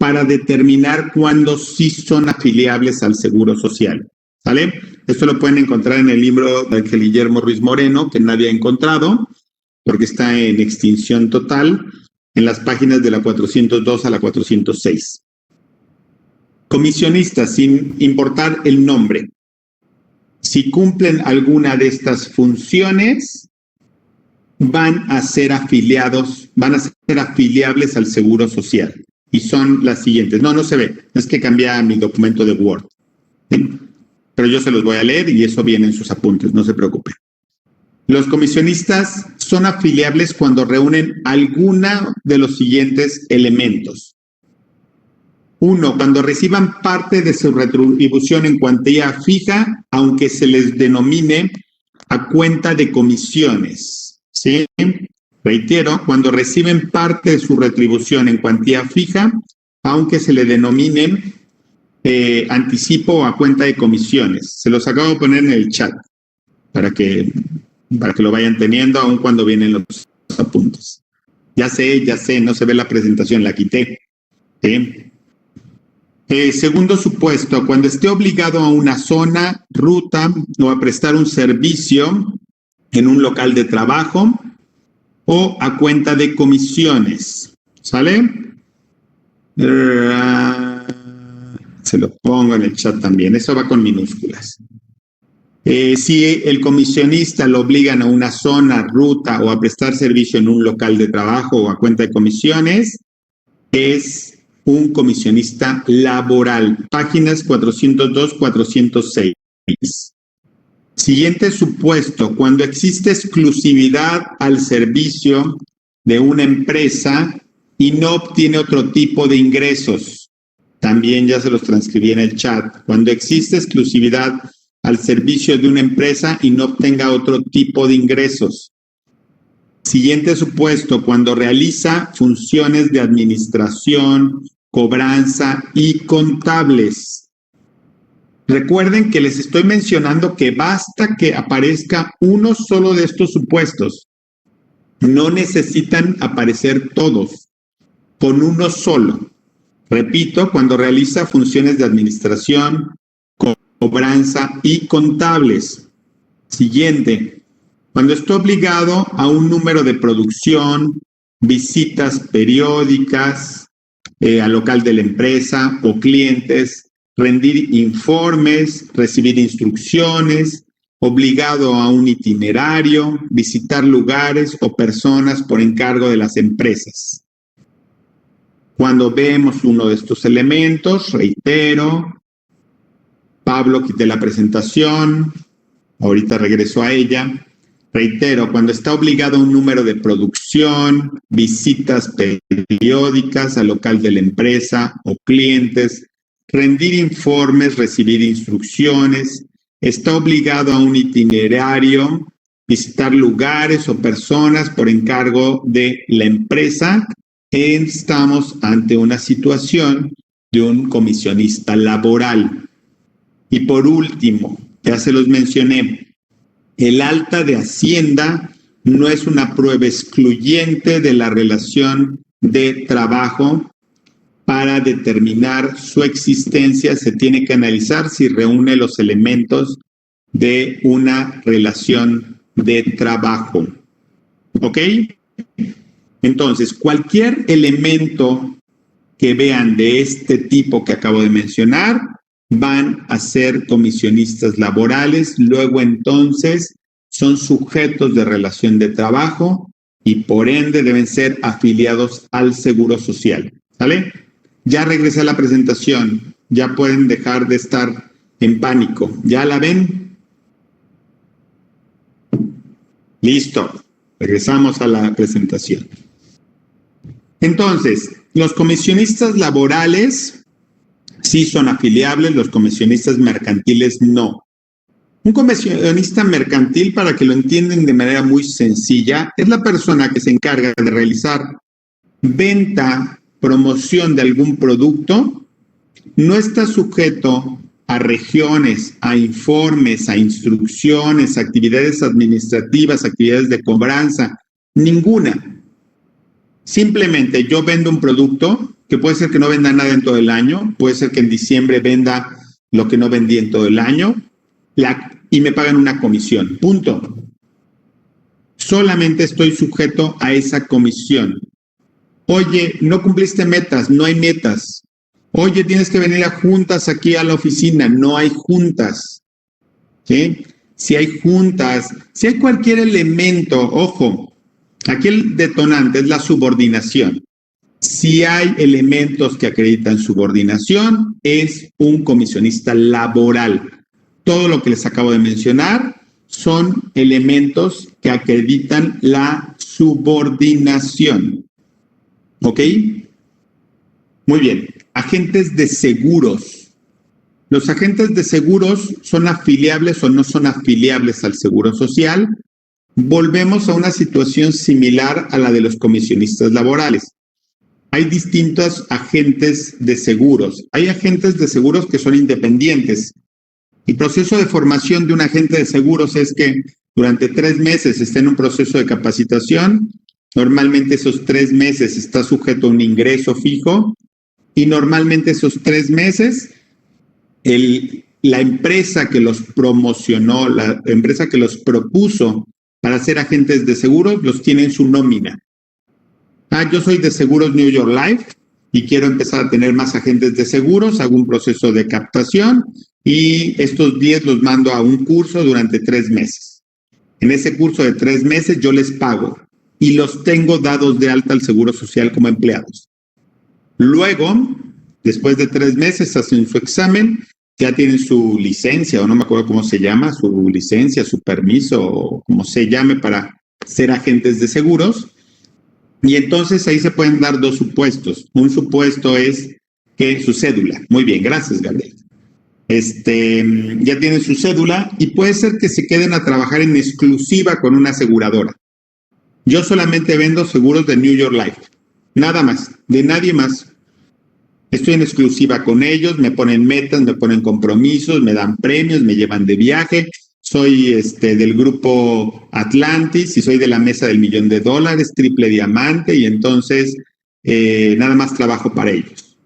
para determinar cuándo sí son afiliables al Seguro Social. ¿Sale? Esto lo pueden encontrar en el libro de Guillermo Ruiz Moreno, que nadie ha encontrado, porque está en extinción total, en las páginas de la 402 a la 406. Comisionistas, sin importar el nombre. Si cumplen alguna de estas funciones, van a ser afiliables al Seguro Social. Y son las siguientes. No se ve. Es que cambia mi documento de Word. ¿Sí? Pero yo se los voy a leer y eso viene en sus apuntes, no se preocupen. Los comisionistas son afiliables cuando reúnen alguna de los siguientes elementos. 1. Cuando reciban parte de su retribución en cuantía fija, aunque se les denomine a cuenta de comisiones. ¿Sí? Reitero, cuando reciben parte de su retribución en cuantía fija, aunque se le denomine anticipo o a cuenta de comisiones. Se los acabo de poner en el chat para que lo vayan teniendo aun cuando vienen los apuntes. Ya sé, no se ve la presentación, la quité. ¿Sí? Segundo supuesto, cuando esté obligado a una zona, ruta o a prestar un servicio en un local de trabajo o a cuenta de comisiones. ¿Sale? Se lo pongo en el chat también. Eso va con minúsculas. Si el comisionista lo obligan a una zona, ruta o a prestar servicio en un local de trabajo o a cuenta de comisiones, es un comisionista laboral. Páginas 402, 406. Siguiente supuesto, cuando existe exclusividad al servicio de una empresa y no obtiene otro tipo de ingresos. También ya se los transcribí en el chat. Cuando existe exclusividad al servicio de una empresa y no obtenga otro tipo de ingresos. Siguiente supuesto, cuando realiza funciones de administración, cobranza y contables. Recuerden que les estoy mencionando que basta que aparezca uno solo de estos supuestos. No necesitan aparecer todos, con uno solo. Repito, cuando realiza funciones de administración, cobranza y contables. Siguiente, cuando está obligado a un número de producción, visitas periódicas al local de la empresa o clientes, rendir informes, recibir instrucciones, obligado a un itinerario, visitar lugares o personas por encargo de las empresas. Cuando vemos uno de estos elementos, reitero, Pablo, quité la presentación, ahorita regreso a ella. Reitero, cuando está obligado a un número de producción, visitas periódicas al local de la empresa o clientes, rendir informes, recibir instrucciones, está obligado a un itinerario, visitar lugares o personas por encargo de la empresa, estamos ante una situación de un comisionista laboral. Y por último, ya se los mencioné, el alta de Hacienda no es una prueba excluyente de la relación de trabajo. Para determinar su existencia se tiene que analizar si reúne los elementos de una relación de trabajo. ¿Ok? Entonces, cualquier elemento que vean de este tipo que acabo de mencionar, van a ser comisionistas laborales, luego entonces son sujetos de relación de trabajo y por ende deben ser afiliados al Seguro Social. ¿Sale? Ya regresé a la presentación, ya pueden dejar de estar en pánico. ¿Ya la ven? Listo, regresamos a la presentación. Entonces, los comisionistas laborales sí son afiliables, los comisionistas mercantiles no. Un comisionista mercantil, para que lo entiendan de manera muy sencilla, es la persona que se encarga de realizar venta, promoción de algún producto, no está sujeto a regiones, a informes, a instrucciones, a actividades administrativas, actividades de cobranza, ninguna. Simplemente yo vendo un producto, que puede ser que no venda nada en todo el año, puede ser que en diciembre venda lo que no vendí en todo el año, y me pagan una comisión, punto. Solamente estoy sujeto a esa comisión. Oye, no cumpliste metas, no hay metas. Oye, tienes que venir a juntas aquí a la oficina, no hay juntas. ¿Sí? Si hay juntas, si hay cualquier elemento, ojo, aquí el detonante es la subordinación. Si hay elementos que acreditan subordinación, es un comisionista laboral. Todo lo que les acabo de mencionar son elementos que acreditan la subordinación. ¿Ok? Muy bien. Agentes de seguros. Los agentes de seguros son afiliables o no son afiliables al Seguro Social. Volvemos a una situación similar a la de los comisionistas laborales. Hay distintos agentes de seguros. Hay agentes de seguros que son independientes. El proceso de formación de un agente de seguros es que durante 3 meses esté en un proceso de capacitación. Normalmente esos 3 meses está sujeto a un ingreso fijo y normalmente esos 3 meses la empresa que los promocionó, la empresa que los propuso para ser agentes de seguros, los tiene en su nómina. Yo soy de Seguros New York Life y quiero empezar a tener más agentes de seguros, hago un proceso de captación y estos 10 los mando a un curso durante 3 meses. En ese curso de 3 meses yo les pago y los tengo dados de alta al Seguro Social como empleados. Luego, después de 3 meses, hacen su examen, ya tienen su licencia, o no me acuerdo cómo se llama, su licencia, su permiso, o como se llame para ser agentes de seguros. Y entonces ahí se pueden dar 2 supuestos. Un supuesto es que su cédula. Muy bien, gracias, Gabriel. Ya tienen su cédula y puede ser que se queden a trabajar en exclusiva con una aseguradora. Yo solamente vendo seguros de New York Life. Nada más, de nadie más. Estoy en exclusiva con ellos, me ponen metas, me ponen compromisos, me dan premios, me llevan de viaje. Soy del grupo Atlantis y soy de la mesa del $1,000,000, triple diamante, y entonces nada más trabajo para ellos.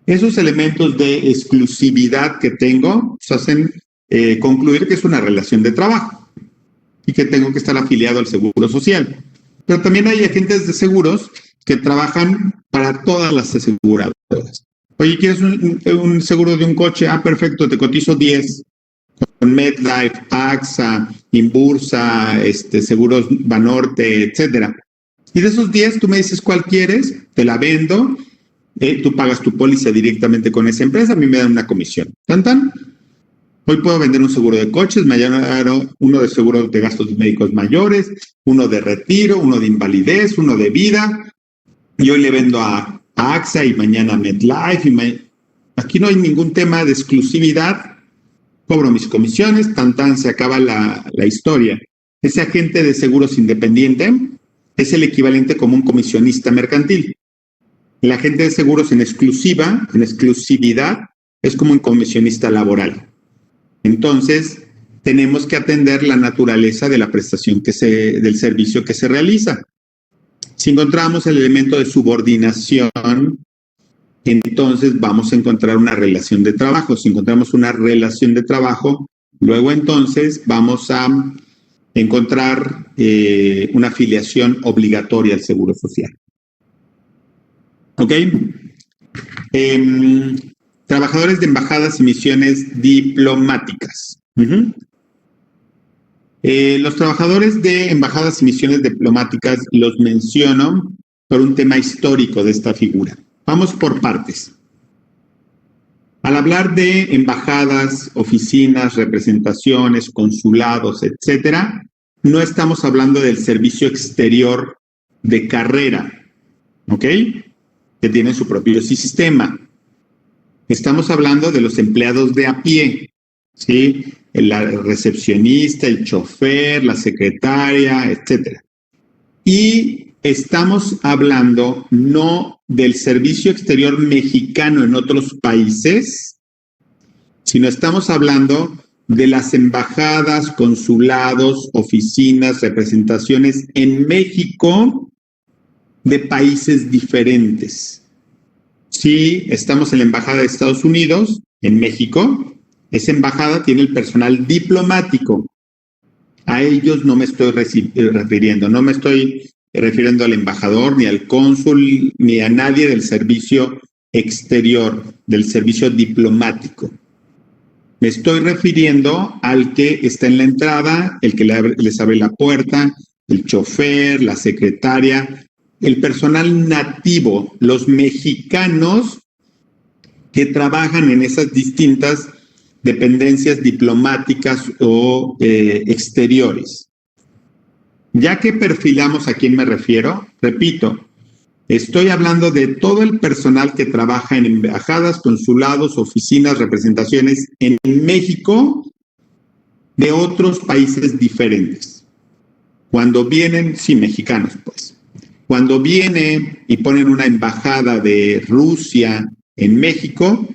Esos elementos de exclusividad que tengo pues, hacen concluir que es una relación de trabajo y que tengo que estar afiliado al Seguro Social. Pero también hay agentes de seguros que trabajan para todas las aseguradoras. Oye, ¿quieres un seguro de un coche? Perfecto, te cotizo 10. Con MetLife, AXA, Inbursa, Seguros Banorte, etcétera. Y de esos 10, tú me dices cuál quieres, te la vendo, tú pagas tu póliza directamente con esa empresa, a mí me dan una comisión. ¿Tan, tan? Hoy puedo vender un seguro de coches, mañana uno de seguros de gastos médicos mayores, uno de retiro, uno de invalidez, uno de vida, y hoy le vendo a AXA y mañana a MetLife. Aquí no hay ningún tema de exclusividad. Cobro mis comisiones, tan, se acaba la historia. Ese agente de seguros independiente es el equivalente como un comisionista mercantil. El agente de seguros en exclusividad, es como un comisionista laboral. Entonces, tenemos que atender la naturaleza de la prestación del servicio que se realiza. Si encontramos el elemento de subordinación, entonces vamos a encontrar una relación de trabajo. Si encontramos una relación de trabajo, luego entonces vamos a encontrar una afiliación obligatoria al Seguro Social. ¿Ok? Trabajadores de embajadas y misiones diplomáticas. Los trabajadores de embajadas y misiones diplomáticas los menciono por un tema histórico de esta figura. Vamos por partes. Al hablar de embajadas, oficinas, representaciones, consulados, etcétera, no estamos hablando del servicio exterior de carrera, ¿ok? Que tiene su propio sistema. Estamos hablando de los empleados de a pie, ¿sí? El recepcionista, el chofer, la secretaria, etcétera. Y estamos hablando no del servicio exterior mexicano en otros países, sino estamos hablando de las embajadas, consulados, oficinas, representaciones en México de países diferentes. Si estamos en la Embajada de Estados Unidos, en México, esa embajada tiene el personal diplomático. A ellos no me estoy refiriendo, no me estoy refiriendo al embajador, ni al cónsul, ni a nadie del servicio exterior, del servicio diplomático. Me estoy refiriendo al que está en la entrada, el que les abre la puerta, el chofer, la secretaria, el personal nativo, los mexicanos que trabajan en esas distintas dependencias diplomáticas o exteriores. Ya que perfilamos a quién me refiero, repito, estoy hablando de todo el personal que trabaja en embajadas, consulados, oficinas, representaciones en México de otros países diferentes. Cuando vienen, sí, mexicanos, pues. Cuando vienen y ponen una embajada de Rusia en México,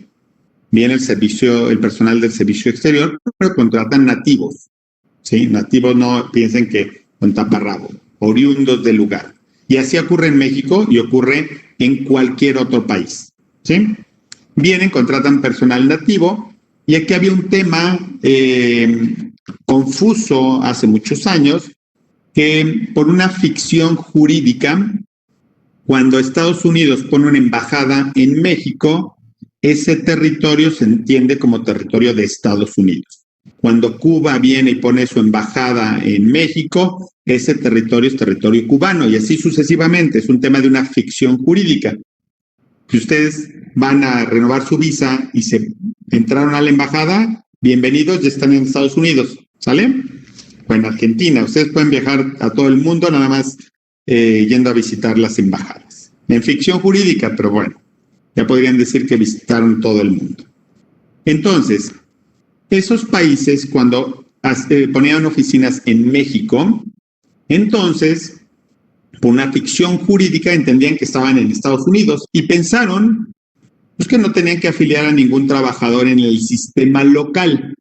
viene el personal del servicio exterior, pero contratan nativos. ¿Sí? Nativos no piensen que con taparrabo, oriundos del lugar. Y así ocurre en México y ocurre en cualquier otro país. ¿Sí? Vienen, contratan personal nativo, y aquí había un tema confuso hace muchos años, que por una ficción jurídica, cuando Estados Unidos pone una embajada en México, ese territorio se entiende como territorio de Estados Unidos. Cuando Cuba viene y pone su embajada en México, ese territorio es territorio cubano, y así sucesivamente. Es un tema de una ficción jurídica. Si ustedes van a renovar su visa y se entraron a la embajada, bienvenidos, ya están en Estados Unidos, ¿sale? O en Argentina. Ustedes pueden viajar a todo el mundo nada más yendo a visitar las embajadas. En ficción jurídica, pero bueno, ya podrían decir que visitaron todo el mundo. Entonces, esos países cuando ponían oficinas en México, entonces, por una ficción jurídica, entendían que estaban en Estados Unidos y pensaron pues, que no tenían que afiliar a ningún trabajador en el sistema local.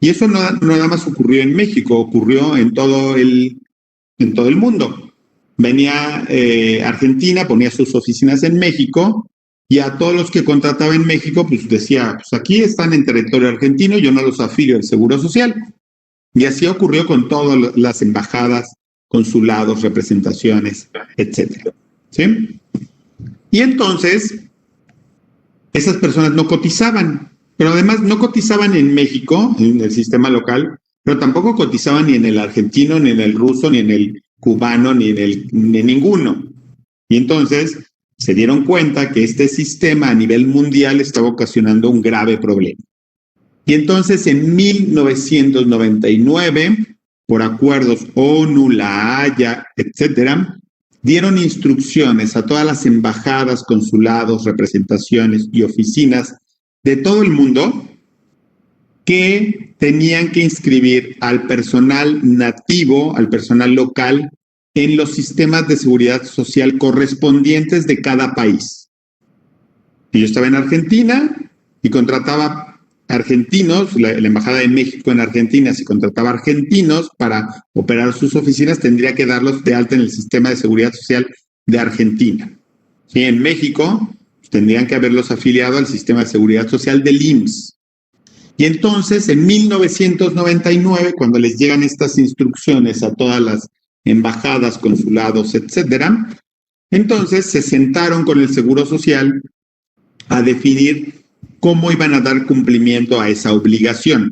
Y eso no nada más ocurrió en México, ocurrió en todo el mundo. Venía Argentina, ponía sus oficinas en México, y a todos los que contrataba en México, pues decía, pues aquí están en territorio argentino, yo no los afilio al Seguro Social. Y así ocurrió con todas las embajadas, consulados, representaciones, etcétera. ¿Sí? Y entonces, esas personas no cotizaban, pero además no cotizaban en México, en el sistema local, pero tampoco cotizaban ni en el argentino, ni en el ruso, ni en el cubano, ni en ninguno. Y entonces se dieron cuenta que este sistema a nivel mundial estaba ocasionando un grave problema. Y entonces en 1999, por acuerdos ONU, La Haya, etcétera, dieron instrucciones a todas las embajadas, consulados, representaciones y oficinas de todo el mundo que tenían que inscribir al personal nativo, al personal local, en los sistemas de seguridad social correspondientes de cada país. Y yo estaba en Argentina y contrataba argentinos, la Embajada de México en Argentina, si contrataba argentinos para operar sus oficinas, tendría que darlos de alta en el sistema de seguridad social de Argentina. Sí, en México, tendrían que haberlos afiliado al sistema de seguridad social del IMSS. Y entonces, en 1999, cuando les llegan estas instrucciones a todas las embajadas, consulados, etcétera, entonces se sentaron con el Seguro Social a definir cómo iban a dar cumplimiento a esa obligación.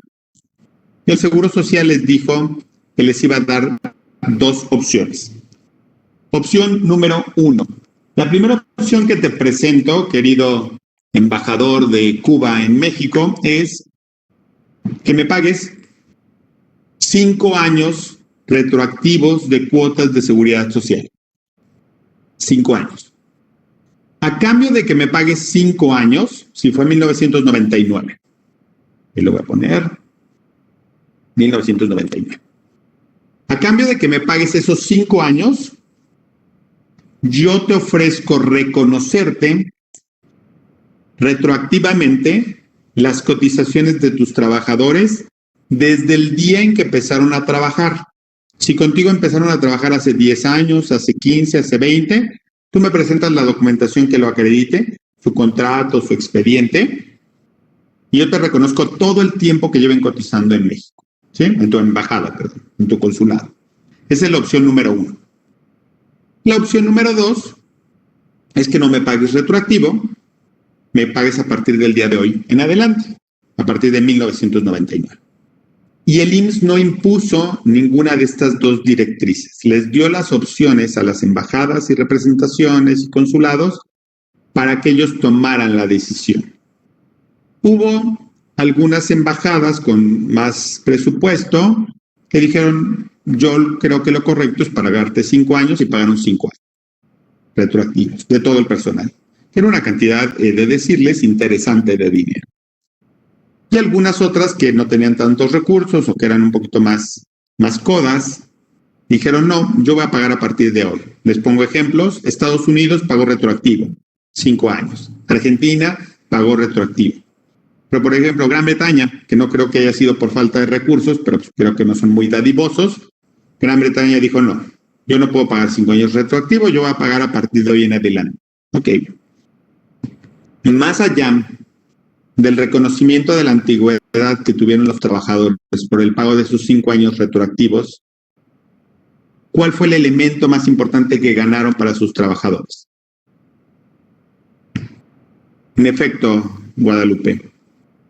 El Seguro Social les dijo que les iba a dar dos opciones. Opción número 1. La primera opción que te presento, querido embajador de Cuba en México, es que me pagues 5 años retroactivos de cuotas de seguridad social. 5 años. A cambio de que me pagues 5 años, si fue en 1999, y lo voy a poner 1999. A cambio de que me pagues esos 5 años, yo te ofrezco reconocerte retroactivamente las cotizaciones de tus trabajadores desde el día en que empezaron a trabajar. Si contigo empezaron a trabajar hace 10 años, hace 15, hace 20, tú me presentas la documentación que lo acredite, su contrato, su expediente, y yo te reconozco todo el tiempo que lleven cotizando en México, ¿sí? En tu embajada, perdón, en tu consulado. Esa es la opción número 1. La opción número 2 es que no me pagues retroactivo, me pagues a partir del día de hoy en adelante, a partir de 1999. Y el IMSS no impuso ninguna de estas dos directrices. Les dio las opciones a las embajadas y representaciones y consulados para que ellos tomaran la decisión. Hubo algunas embajadas con más presupuesto que dijeron, yo creo que lo correcto es pagarte 5 años, y pagaron 5 años retroactivos de todo el personal. Era una cantidad, de decirles, interesante de dinero. Y algunas otras que no tenían tantos recursos o que eran un poquito más codas, dijeron, no, yo voy a pagar a partir de hoy. Les pongo ejemplos. Estados Unidos pagó retroactivo, 5 años. Argentina pagó retroactivo. Pero, por ejemplo, Gran Bretaña, que no creo que haya sido por falta de recursos, pero pues creo que no son muy dadivosos, Gran Bretaña dijo, no, yo no puedo pagar 5 años retroactivo, yo voy a pagar a partir de hoy en adelante. Ok. Más allá del reconocimiento de la antigüedad que tuvieron los trabajadores por el pago de sus 5 años retroactivos, ¿cuál fue el elemento más importante que ganaron para sus trabajadores? En efecto, Guadalupe,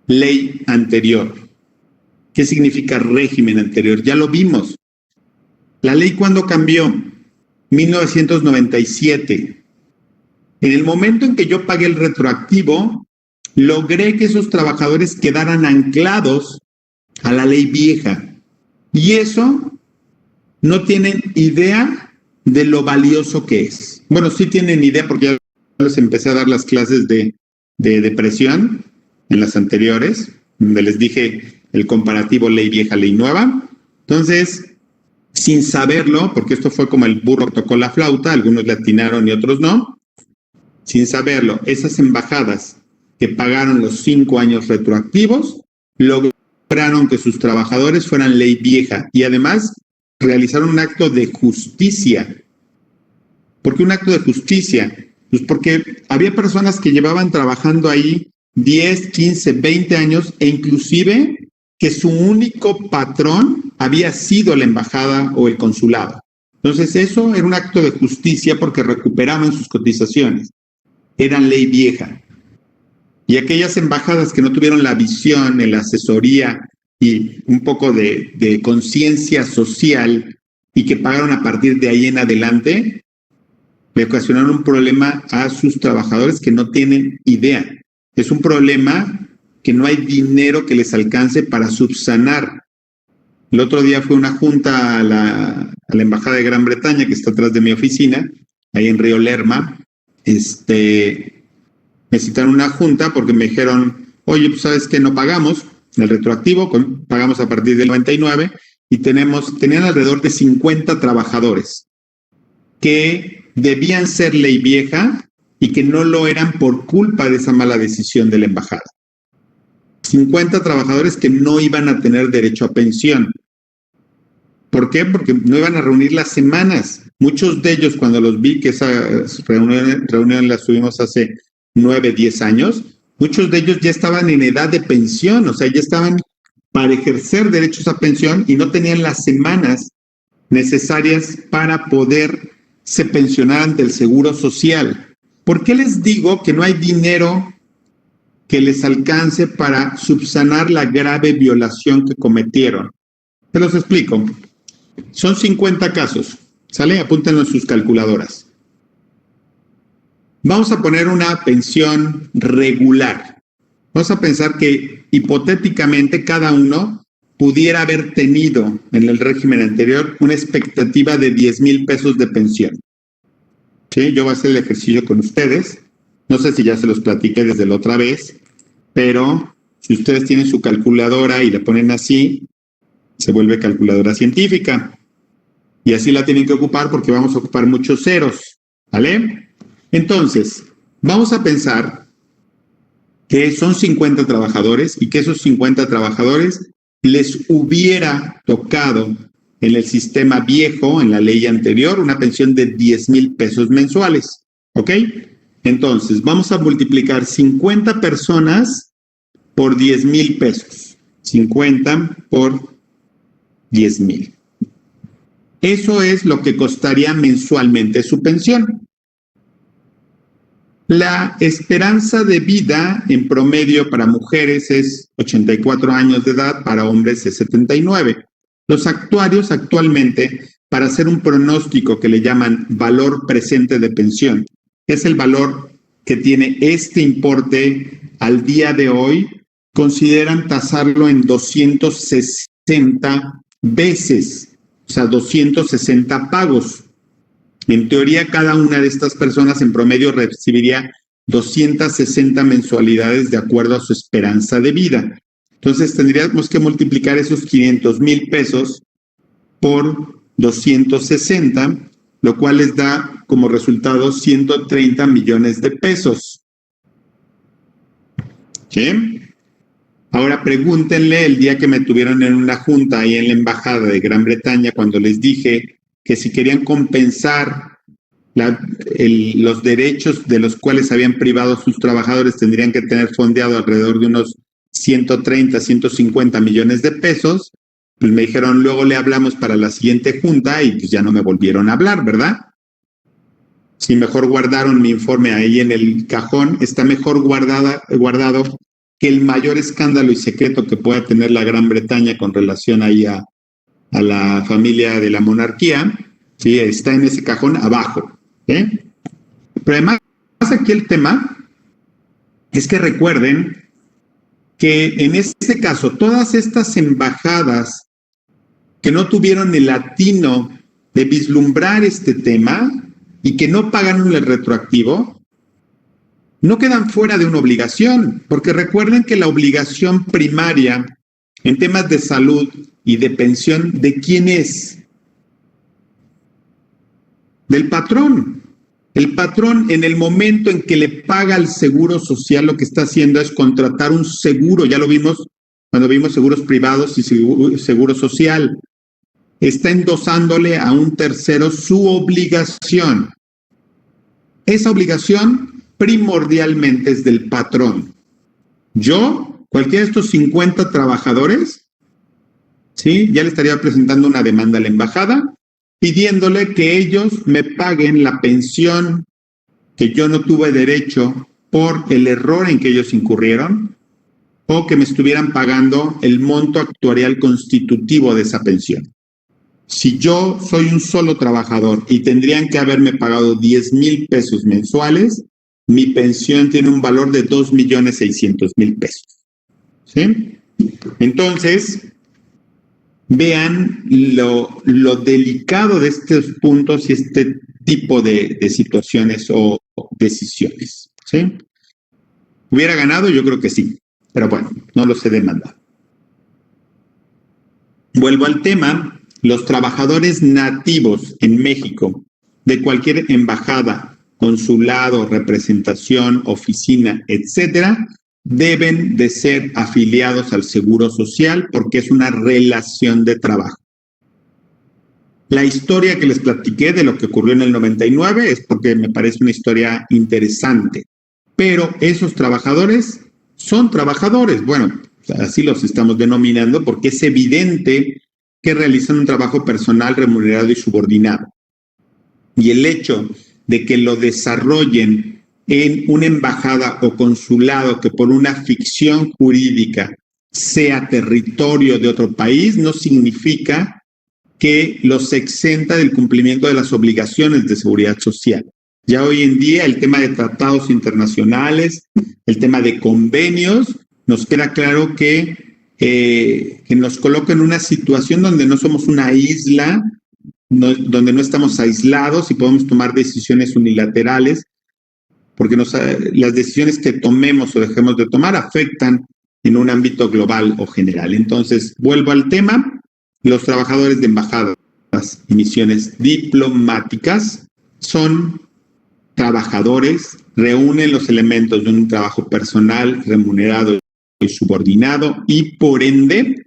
ley anterior. ¿Qué significa régimen anterior? Ya lo vimos. La ley, ¿cuándo cambió? 1997. En el momento en que yo pagué el retroactivo, logré que esos trabajadores quedaran anclados a la ley vieja. Y eso no tienen idea de lo valioso que es. Bueno, sí tienen idea porque ya les empecé a dar las clases de depresión en las anteriores, donde les dije el comparativo ley vieja, ley nueva. Entonces, sin saberlo, porque esto fue como el burro que tocó la flauta, algunos le atinaron y otros no, sin saberlo, esas embajadas que pagaron los 5 años retroactivos lograron que sus trabajadores fueran ley vieja y además realizaron un acto de justicia. ¿Por qué un acto de justicia? Pues porque había personas que llevaban trabajando ahí 10, 15, 20 años e inclusive que su único patrón había sido la embajada o el consulado. Entonces eso era un acto de justicia porque recuperaban sus cotizaciones. Eran ley vieja. Y aquellas embajadas que no tuvieron la visión, la asesoría y un poco de conciencia social y que pagaron a partir de ahí en adelante, le ocasionaron un problema a sus trabajadores que no tienen idea. Es un problema que no hay dinero que les alcance para subsanar. El otro día fue una junta a la Embajada de Gran Bretaña, que está atrás de mi oficina, ahí en Río Lerma. Me citaron una junta porque me dijeron, oye, pues sabes que no pagamos el retroactivo, pagamos a partir del 99 y tenían alrededor de 50 trabajadores que debían ser ley vieja y que no lo eran por culpa de esa mala decisión de la embajada. 50 trabajadores que no iban a tener derecho a pensión. ¿Por qué? Porque no iban a reunir las semanas. Muchos de ellos, cuando los vi, que esa reunión la tuvimos hace 9, 10 años, muchos de ellos ya estaban en edad de pensión, o sea, ya estaban para ejercer derechos a pensión y no tenían las semanas necesarias para poderse pensionar ante el Seguro Social. ¿Por qué les digo que no hay dinero que les alcance para subsanar la grave violación que cometieron? Se los explico. Son 50 casos, ¿sale? Apúntenlo en sus calculadoras. Vamos a poner una pensión regular. Vamos a pensar que hipotéticamente cada uno pudiera haber tenido en el régimen anterior una expectativa de 10,000 pesos de pensión. ¿Sí? Yo voy a hacer el ejercicio con ustedes. No sé si ya se los platiqué desde la otra vez, pero si ustedes tienen su calculadora y la ponen así, se vuelve calculadora científica. Y así la tienen que ocupar porque vamos a ocupar muchos ceros, ¿vale? Entonces, vamos a pensar que son 50 trabajadores y que esos 50 trabajadores les hubiera tocado en el sistema viejo, en la ley anterior, una pensión de 10,000 pesos mensuales, ¿ok? Entonces, vamos a multiplicar 50 personas por 10,000 pesos. 50 por 10,000. Eso es lo que costaría mensualmente su pensión. La esperanza de vida en promedio para mujeres es 84 años de edad, para hombres es 79. Los actuarios actualmente, para hacer un pronóstico que le llaman valor presente de pensión, es el valor que tiene este importe al día de hoy, consideran tasarlo en 260 veces, o sea, 260 pagos. En teoría, cada una de estas personas en promedio recibiría 260 mensualidades de acuerdo a su esperanza de vida. Entonces, tendríamos que multiplicar esos 500,000 pesos por 260, lo cual les da como resultado 130 millones de pesos. ¿Sí? Ahora pregúntenle el día que me tuvieron en una junta ahí en la Embajada de Gran Bretaña, cuando les dije que si querían compensar los derechos de los cuales habían privado sus trabajadores, tendrían que tener fondeado alrededor de unos 130, 150 millones de pesos. Pues me dijeron, luego le hablamos para la siguiente junta, y pues ya no me volvieron a hablar, ¿verdad? Si mejor guardaron mi informe ahí en el cajón, está mejor guardado que el mayor escándalo y secreto que pueda tener la Gran Bretaña con relación ahí a la familia de la monarquía. Sí, está en ese cajón abajo. Pero además, aquí el tema es que recuerden que en este caso, todas estas embajadas que no tuvieron el atino de vislumbrar este tema y que no pagaron el retroactivo, no quedan fuera de una obligación, porque recuerden que la obligación primaria en temas de salud y de pensión, ¿de quién es? Del patrón. El patrón, en el momento en que le paga al seguro social, lo que está haciendo es contratar un seguro. Ya lo vimos cuando vimos seguros privados y seguro social. Está endosándole a un tercero su obligación. Esa obligación primordialmente es del patrón. Yo, cualquiera de estos 50 trabajadores, ¿sí?, ya le estaría presentando una demanda a la embajada pidiéndole que ellos me paguen la pensión que yo no tuve derecho por el error en que ellos incurrieron, o que me estuvieran pagando el monto actuarial constitutivo de esa pensión. Si yo soy un solo trabajador y tendrían que haberme pagado 10,000 pesos mensuales, mi pensión tiene un valor de 2,600,000 pesos. ¿Sí? Entonces, vean lo delicado de estos puntos y este tipo de situaciones o decisiones. ¿Sí? ¿Hubiera ganado? Yo creo que sí, pero bueno, no lo sé demandar. Vuelvo al tema. Los trabajadores nativos en México, de cualquier embajada, consulado, representación, oficina, etcétera, deben de ser afiliados al Seguro Social porque es una relación de trabajo. La historia que les platiqué de lo que ocurrió en el 99 es porque me parece una historia interesante, pero esos trabajadores son trabajadores. Bueno, así los estamos denominando porque es evidente que realizan un trabajo personal remunerado y subordinado. Y el hecho de que lo desarrollen en una embajada o consulado que por una ficción jurídica sea territorio de otro país no significa que los exenta del cumplimiento de las obligaciones de seguridad social. Ya hoy en día el tema de tratados internacionales, el tema de convenios, nos queda claro que nos coloca en una situación donde no somos una isla, donde no estamos aislados y podemos tomar decisiones unilaterales, porque las decisiones que tomemos o dejemos de tomar afectan en un ámbito global o general. Entonces, vuelvo al tema, los trabajadores de embajadas y misiones diplomáticas son trabajadores, reúnen los elementos de un trabajo personal, remunerado y subordinado, y por ende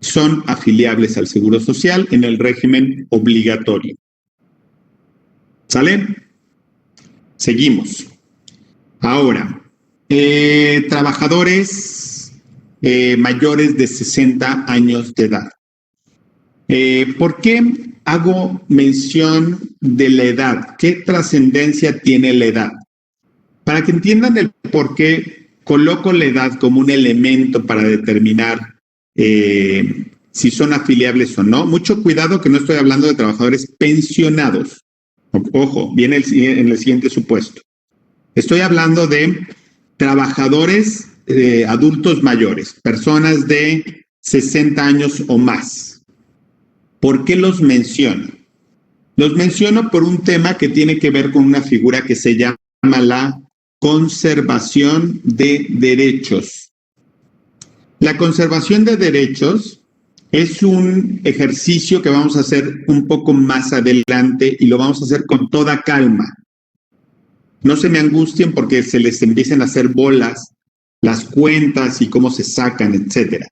son afiliables al Seguro Social en el régimen obligatorio. ¿Sale? Seguimos. Ahora, trabajadores mayores de 60 años de edad. ¿Por qué hago mención de la edad? ¿Qué trascendencia tiene la edad? Para que entiendan el por qué coloco la edad como un elemento para determinar si son afiliables o no. Mucho cuidado que no estoy hablando de trabajadores pensionados. Ojo, viene en el siguiente supuesto. Estoy hablando de trabajadores adultos mayores, personas de 60 años o más. ¿Por qué los menciono? Los menciono por un tema que tiene que ver con una figura que se llama la conservación de derechos. La conservación de derechos es un ejercicio que vamos a hacer un poco más adelante y lo vamos a hacer con toda calma. No se me angustien porque se les empiecen a hacer bolas las cuentas y cómo se sacan, etcétera.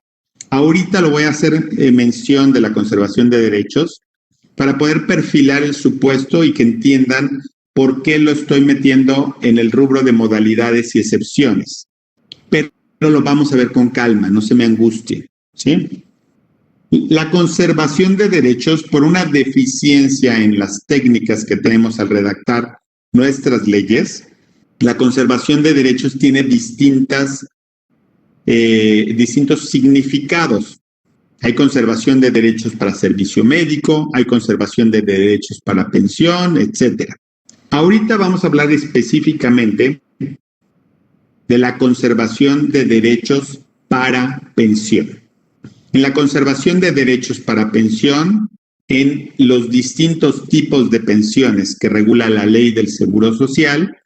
Ahorita lo voy a hacer mención de la conservación de derechos para poder perfilar el supuesto y que entiendan por qué lo estoy metiendo en el rubro de modalidades y excepciones. Pero lo vamos a ver con calma, no se me angustien, ¿sí? La conservación de derechos por una deficiencia en las técnicas que tenemos al redactar nuestras leyes, la conservación de derechos tiene distintos significados. Hay conservación de derechos para servicio médico, hay conservación de derechos para pensión, etcétera. Ahorita vamos a hablar específicamente de la conservación de derechos para pensión. En la conservación de derechos para pensión, en los distintos tipos de pensiones que regula la ley del Seguro Social,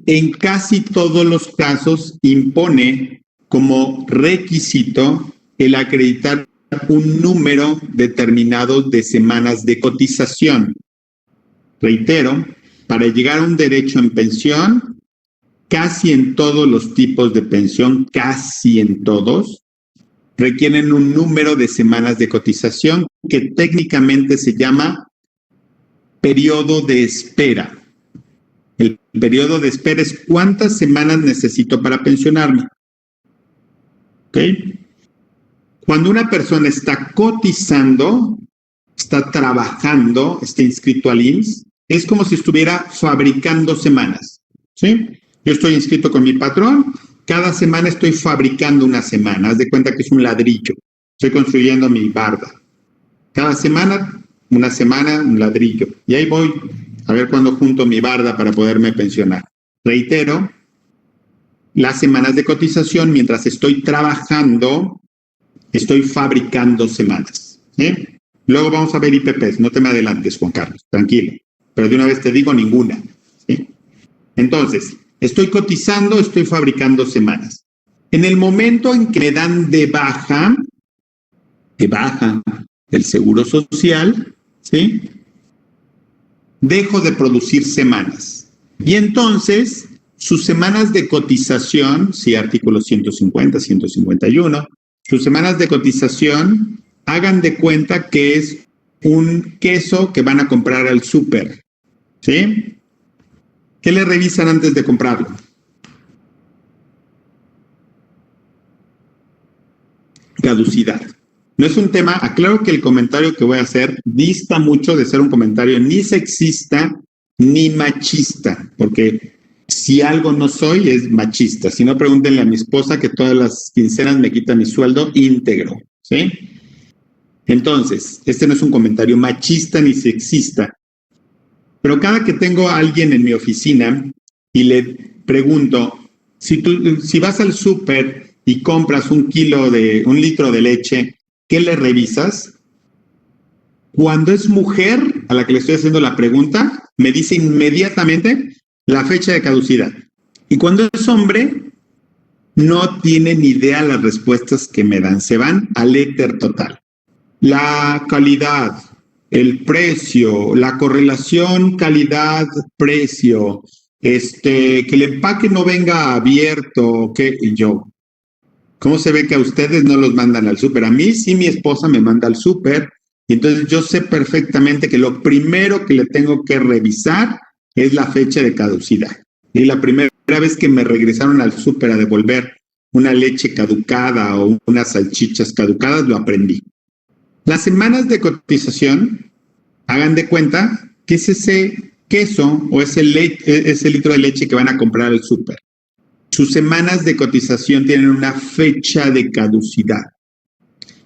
en casi todos los casos impone como requisito el acreditar un número determinado de semanas de cotización. Reitero, para llegar a un derecho en pensión, casi en todos los tipos de pensión, casi en todos, requieren un número de semanas de cotización que técnicamente se llama periodo de espera. El periodo de espera es cuántas semanas necesito para pensionarme. ¿Ok? Cuando una persona está cotizando, está trabajando, está inscrito al IMSS, es como si estuviera fabricando semanas. ¿Sí? Yo estoy inscrito con mi patrón, cada semana estoy fabricando una semana. Haz de cuenta que es un ladrillo. Estoy construyendo mi barda. Cada semana, una semana, un ladrillo. Y ahí voy a ver cuándo junto mi barda para poderme pensionar. Reitero, las semanas de cotización, mientras estoy trabajando, estoy fabricando semanas. ¿Sí? Luego vamos a ver IPPs. No te me adelantes, Juan Carlos. Tranquilo. Pero de una vez te digo ninguna. ¿Sí? Entonces, estoy cotizando, estoy fabricando semanas. En el momento en que me dan de baja del Seguro Social, ¿sí? Dejo de producir semanas. Y entonces, sus semanas de cotización, sí, artículos 150, 151, sus semanas de cotización, hagan de cuenta que es un queso que van a comprar al súper, ¿sí? ¿Qué le revisan antes de comprarlo? Caducidad. No es un tema, aclaro que el comentario que voy a hacer dista mucho de ser un comentario ni sexista ni machista, porque si algo no soy es machista. Si no, pregúntenle a mi esposa que todas las quincenas me quita mi sueldo íntegro, ¿sí? Entonces, este no es un comentario machista ni sexista. Pero cada que tengo a alguien en mi oficina y le pregunto, si vas al súper y compras un litro de leche, ¿qué le revisas? Cuando es mujer a la que le estoy haciendo la pregunta, me dice inmediatamente la fecha de caducidad. Y cuando es hombre, no tiene ni idea las respuestas que me dan. Se van al éter total. La calidad, el precio, la correlación calidad-precio, que el empaque no venga abierto, y yo, ¿cómo se ve que a ustedes no los mandan al súper? A mí sí, mi esposa me manda al súper, y entonces yo sé perfectamente que lo primero que le tengo que revisar es la fecha de caducidad. Y la primera vez que me regresaron al súper a devolver una leche caducada o unas salchichas caducadas, lo aprendí. Las semanas de cotización, hagan de cuenta que es ese queso o ese litro de leche que van a comprar al súper. Sus semanas de cotización tienen una fecha de caducidad.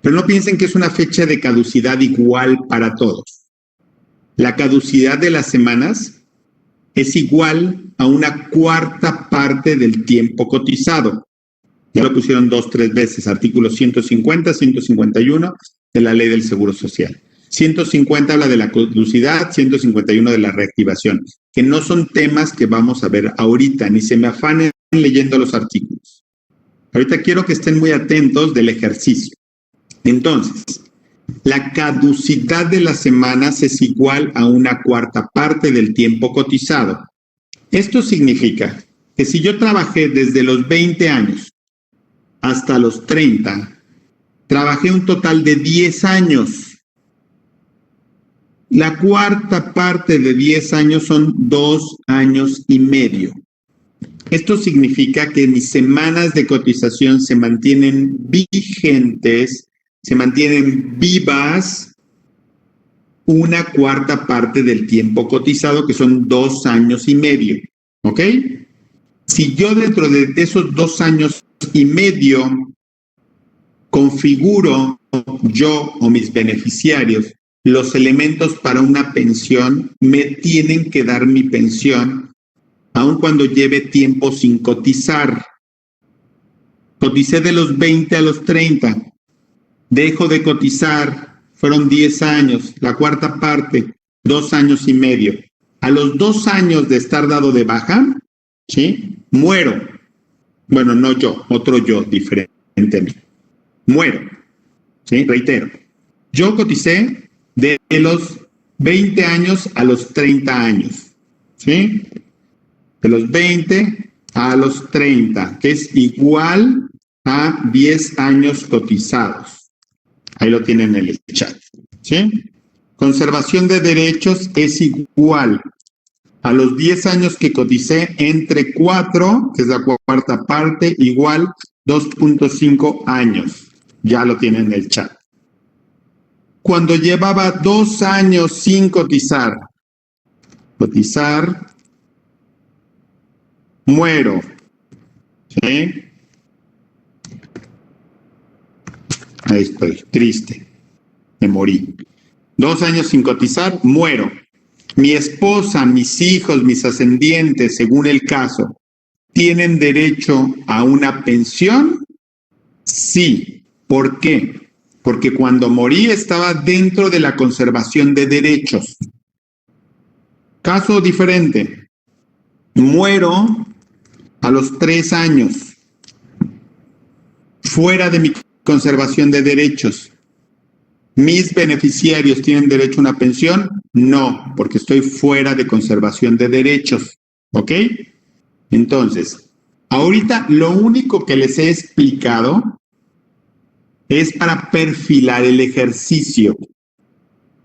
Pero no piensen que es una fecha de caducidad igual para todos. La caducidad de las semanas es igual a una cuarta parte del tiempo cotizado. Ya lo pusieron 2-3 veces, artículos 150, 151 de la Ley del Seguro Social. 150 habla de la caducidad, 151 de la reactivación, que no son temas que vamos a ver ahorita, ni se me afanen leyendo los artículos. Ahorita quiero que estén muy atentos del ejercicio. Entonces, la caducidad de las semanas es igual a una cuarta parte del tiempo cotizado. Esto significa que si yo trabajé desde los 20 años hasta los 30, trabajé un total de 10 años. La cuarta parte de 10 años son 2 años y medio. Esto significa que mis semanas de cotización se mantienen vigentes, se mantienen vivas una cuarta parte del tiempo cotizado, que son 2 años y medio. ¿Ok? Si yo dentro de esos 2 años y medio configuro yo o mis beneficiarios los elementos para una pensión, me tienen que dar mi pensión aun cuando lleve tiempo sin cotizar. Coticé de los 20 a los 30, dejo de cotizar, fueron 10 años, la cuarta parte, 2 años y medio. A los 2 años de estar dado de baja, ¿sí? Muero. Bueno, no yo, otro yo diferente a mí. Muero. ¿Sí? Reitero. Yo coticé de los 20 años a los 30 años. ¿Sí? De los 20 a los 30, que es igual a 10 años cotizados. Ahí lo tienen en el chat. ¿Sí? Conservación de derechos es igual a los 10 años que coticé entre 4, que es la cuarta parte, igual 2.5 años. Ya lo tienen en el chat. Cuando llevaba 2 años sin cotizar, muero. ¿Sí? Ahí estoy, triste. Me morí. 2 años sin cotizar, muero. Mi esposa, mis hijos, mis ascendientes, según el caso, ¿tienen derecho a una pensión? Sí. ¿Por qué? Porque cuando morí estaba dentro de la conservación de derechos. Caso diferente. Muero a los 3 años, fuera de mi conservación de derechos. ¿Mis beneficiarios tienen derecho a una pensión? No, porque estoy fuera de conservación de derechos. ¿Ok? Entonces, ahorita lo único que les he explicado es para perfilar el ejercicio.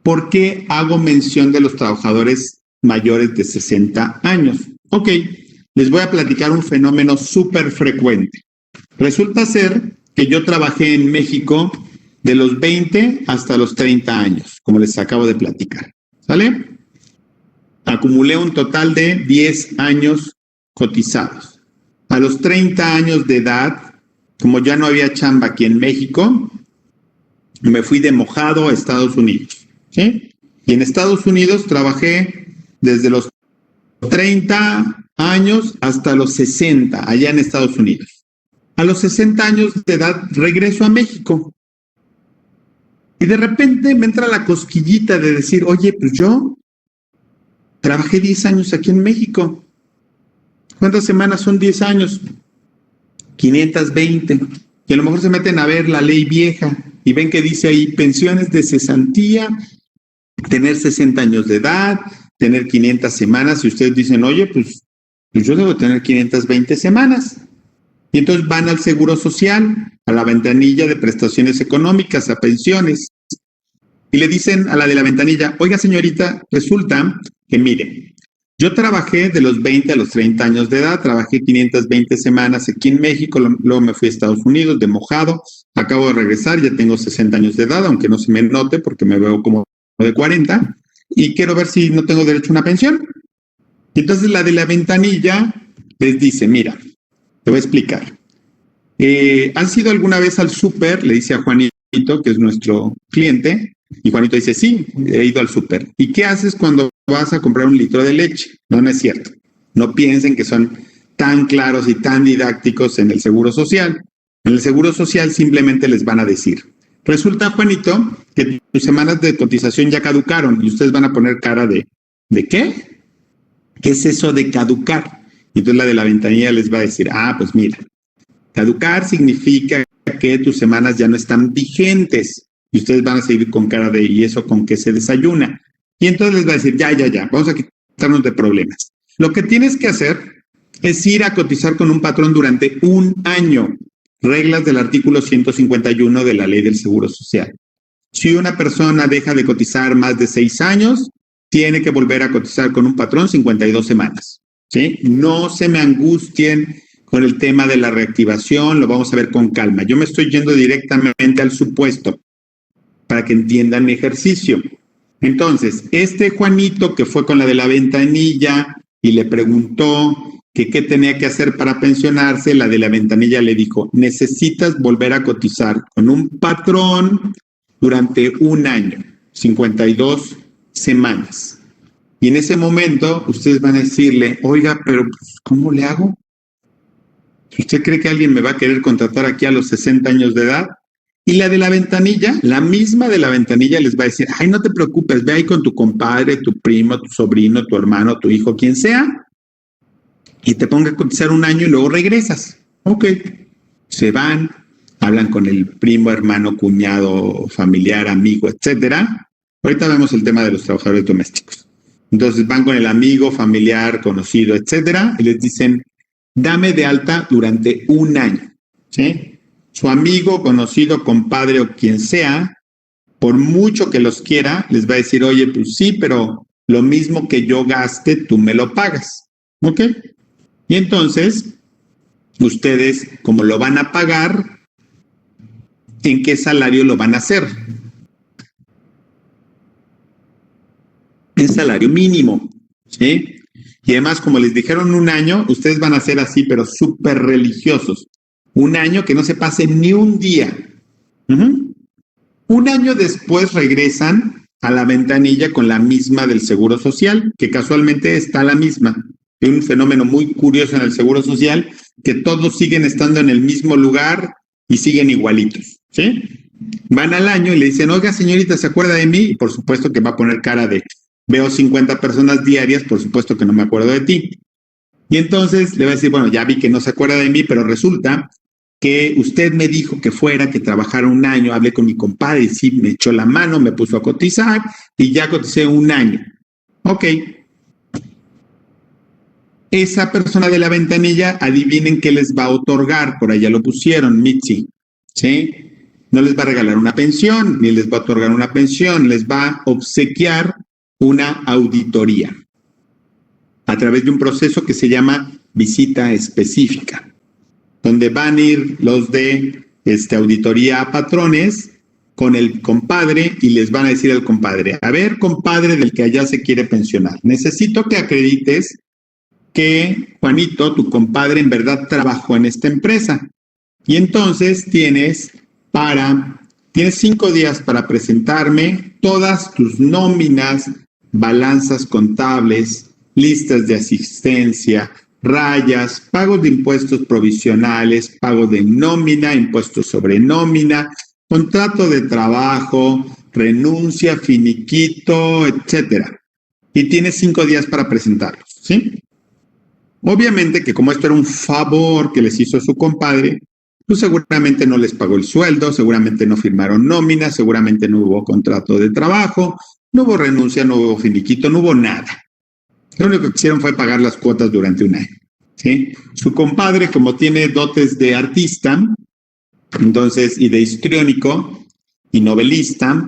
¿Por qué hago mención de los trabajadores mayores de 60 años? Ok, les voy a platicar un fenómeno súper frecuente. Resulta ser que yo trabajé en México de los 20 hasta los 30 años, como les acabo de platicar. ¿Sale? Acumulé un total de 10 años cotizados. A los 30 años de edad, como ya no había chamba aquí en México, me fui de mojado a Estados Unidos. ¿Sí? Y en Estados Unidos trabajé desde los 30 años hasta los 60, allá en Estados Unidos. A los 60 años de edad regreso a México. Y de repente me entra la cosquillita de decir, oye, pues yo trabajé 10 años aquí en México. ¿Cuántas semanas son 10 años? 520. Y a lo mejor se meten a ver la ley vieja y ven que dice ahí pensiones de cesantía, tener 60 años de edad, tener 500 semanas. Y ustedes dicen, oye, pues yo debo tener 520 semanas. Y entonces van al Seguro Social, a la ventanilla de prestaciones económicas, a pensiones, y le dicen a la de la ventanilla, oiga señorita, resulta que mire, Yo trabajé de los 20 a los 30 años de edad, trabajé 520 semanas aquí en México, luego me fui a Estados Unidos de mojado, acabo de regresar, ya tengo 60 años de edad, aunque no se me note porque me veo como de 40, y quiero ver si no tengo derecho a una pensión. Entonces la de la ventanilla les dice, mira, te voy a explicar. ¿Han ido alguna vez al súper? Le dice a Juanito, que es nuestro cliente, y Juanito dice, sí, he ido al súper. ¿Y qué haces cuando vas a comprar un litro de leche? No, no es cierto. No piensen que son tan claros y tan didácticos en el Seguro Social. En el Seguro Social simplemente les van a decir, resulta, Juanito, que tus semanas de cotización ya caducaron y ustedes van a poner cara de ¿qué? ¿Qué es eso de caducar? Y entonces la de la ventanilla les va a decir, pues mira, caducar significa que tus semanas ya no están vigentes y ustedes van a seguir con cara de ¿y eso con qué se desayuna? Y entonces les va a decir, ya, vamos a quitarnos de problemas. Lo que tienes que hacer es ir a cotizar con un patrón durante un año. Reglas del artículo 151 de la Ley del Seguro Social. Si una persona deja de cotizar más de 6 años, tiene que volver a cotizar con un patrón 52 semanas. ¿Sí? No se me angustien con el tema de la reactivación, lo vamos a ver con calma. Yo me estoy yendo directamente al supuesto para que entiendan mi ejercicio. Entonces, este Juanito que fue con la de la ventanilla y le preguntó que qué tenía que hacer para pensionarse, la de la ventanilla le dijo, necesitas volver a cotizar con un patrón durante un año, 52 semanas. Y en ese momento ustedes van a decirle, oiga, pero ¿cómo le hago? ¿Usted cree que alguien me va a querer contratar aquí a los 60 años de edad? Y la de la ventanilla, la misma de la ventanilla les va a decir, ay, no te preocupes, ve ahí con tu compadre, tu primo, tu sobrino, tu hermano, tu hijo, quien sea, y te ponga a cotizar un año y luego regresas. Ok. Se van, hablan con el primo, hermano, cuñado, familiar, amigo, etcétera. Ahorita vemos el tema de los trabajadores domésticos. Entonces van con el amigo, familiar, conocido, etcétera, y les dicen, dame de alta durante un año. ¿Sí? Su amigo, conocido, compadre o quien sea, por mucho que los quiera, les va a decir, oye, pues sí, pero lo mismo que yo gaste, tú me lo pagas. ¿Ok? Y entonces, ustedes, como lo van a pagar, ¿en qué salario lo van a hacer? En salario mínimo, ¿sí? Y además, como les dijeron un año, ustedes van a ser así, pero súper religiosos. Un año que no se pase ni un día. Un año después regresan a la ventanilla con la misma del Seguro Social, que casualmente está la misma. Hay un fenómeno muy curioso en el Seguro Social, que todos siguen estando en el mismo lugar y siguen igualitos, ¿sí? Van al año y le dicen, oiga, señorita, ¿se acuerda de mí? Y por supuesto que va a poner cara de, veo 50 personas diarias, por supuesto que no me acuerdo de ti. Y entonces le va a decir, bueno, ya vi que no se acuerda de mí, pero resulta que usted me dijo que fuera, que trabajara un año, hablé con mi compadre y sí, me echó la mano, me puso a cotizar y ya coticé un año. Ok. Esa persona de la ventanilla, adivinen qué les va a otorgar, por allá lo pusieron, Mitzi, ¿sí? No les va a regalar una pensión, ni les va a otorgar una pensión, les va a obsequiar una auditoría a través de un proceso que se llama visita específica, donde van a ir los de auditoría a patrones con el compadre y les van a decir al compadre, a ver, compadre del que allá se quiere pensionar, necesito que acredites que Juanito, tu compadre, en verdad trabajó en esta empresa. Y entonces tienes 5 días para presentarme todas tus nóminas, balanzas contables, listas de asistencia, rayas, pagos de impuestos provisionales, pago de nómina, impuestos sobre nómina, contrato de trabajo, renuncia, finiquito, etcétera. Y tienes 5 días para presentarlos, ¿sí? Obviamente que como esto era un favor que les hizo su compadre, pues seguramente no les pagó el sueldo, seguramente no firmaron nómina, seguramente no hubo contrato de trabajo, no hubo renuncia, no hubo finiquito, no hubo nada. Lo único que hicieron fue pagar las cuotas durante un año, ¿sí? Su compadre, como tiene dotes de artista, entonces, y de histriónico y novelista,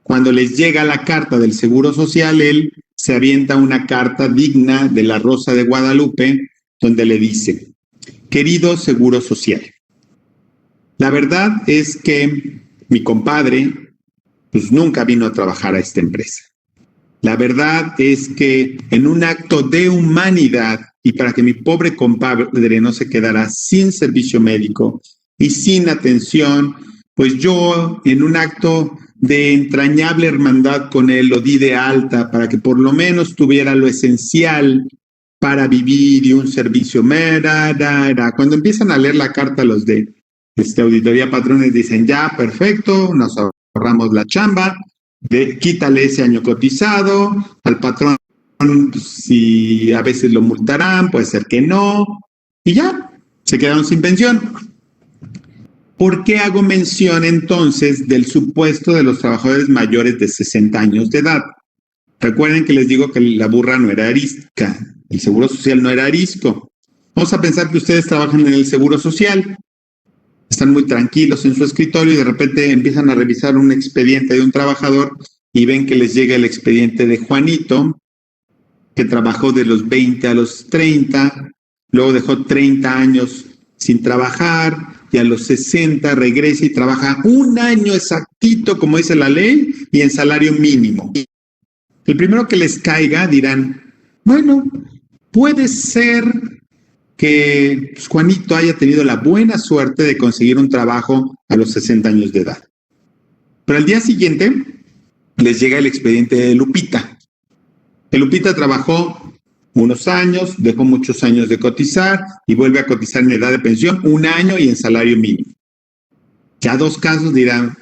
Cuando les llega la carta del Seguro Social, él se avienta una carta digna de la Rosa de Guadalupe, donde le dice: querido Seguro Social, la verdad es que mi compadre pues nunca vino a trabajar a esta empresa. La verdad es que en un acto de humanidad y para que mi pobre compadre no se quedara sin servicio médico y sin atención, pues yo en un acto de entrañable hermandad con él lo di de alta para que por lo menos tuviera lo esencial para vivir y un servicio. Cuando empiezan a leer la carta los de auditoría patrones dicen: ya, perfecto, nos ahorramos la chamba, quítale ese año cotizado, al patrón si a veces lo multarán, puede ser que no, y ya, se quedaron sin pensión. ¿Por qué hago mención entonces del supuesto de los trabajadores mayores de 60 años de edad? Recuerden que les digo que la burra no era arisca, el Seguro Social no era arisco. Vamos a pensar que ustedes trabajan en el Seguro Social, están muy tranquilos en su escritorio y de repente empiezan a revisar un expediente de un trabajador y ven que les llega el expediente de Juanito, que trabajó de los 20 a los 30, luego dejó 30 años sin trabajar y a los 60 regresa y trabaja un año exactito, como dice la ley, y en salario mínimo. El primero que les caiga dirán: bueno, puede ser que Juanito haya tenido la buena suerte de conseguir un trabajo a los 60 años de edad. Pero al día siguiente les llega el expediente de Lupita. Lupita trabajó unos años, dejó muchos años de cotizar y vuelve a cotizar en edad de pensión un año y en salario mínimo. Ya dos casos dirán: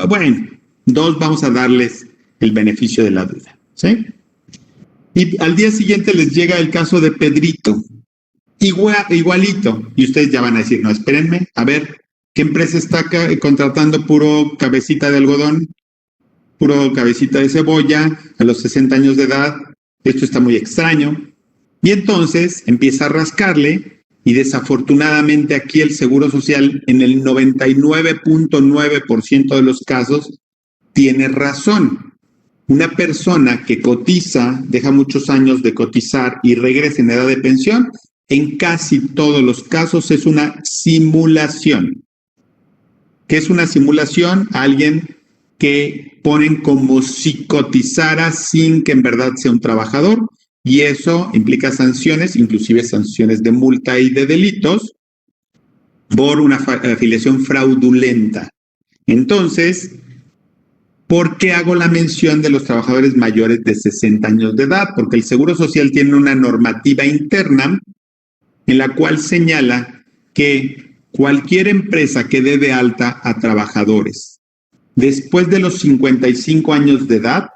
bueno, dos vamos a darles el beneficio de la duda, ¿sí? Y al día siguiente les llega el caso de Pedrito. Igualito. Y ustedes ya van a decir: no, espérenme, a ver, ¿qué empresa está contratando puro cabecita de algodón, puro cabecita de cebolla a los 60 años de edad? Esto está muy extraño. Y entonces empieza a rascarle y desafortunadamente aquí el Seguro Social en el 99.9% de los casos tiene razón. Una persona que cotiza, deja muchos años de cotizar y regresa en edad de pensión, en casi todos los casos es una simulación. ¿Qué es una simulación? Alguien que ponen como si cotizara sin que en verdad sea un trabajador, y eso implica sanciones, inclusive sanciones de multa y de delitos, por una afiliación fraudulenta. Entonces, ¿por qué hago la mención de los trabajadores mayores de 60 años de edad? Porque el Seguro Social tiene una normativa interna en la cual señala que cualquier empresa que dé de alta a trabajadores después de los 55 años de edad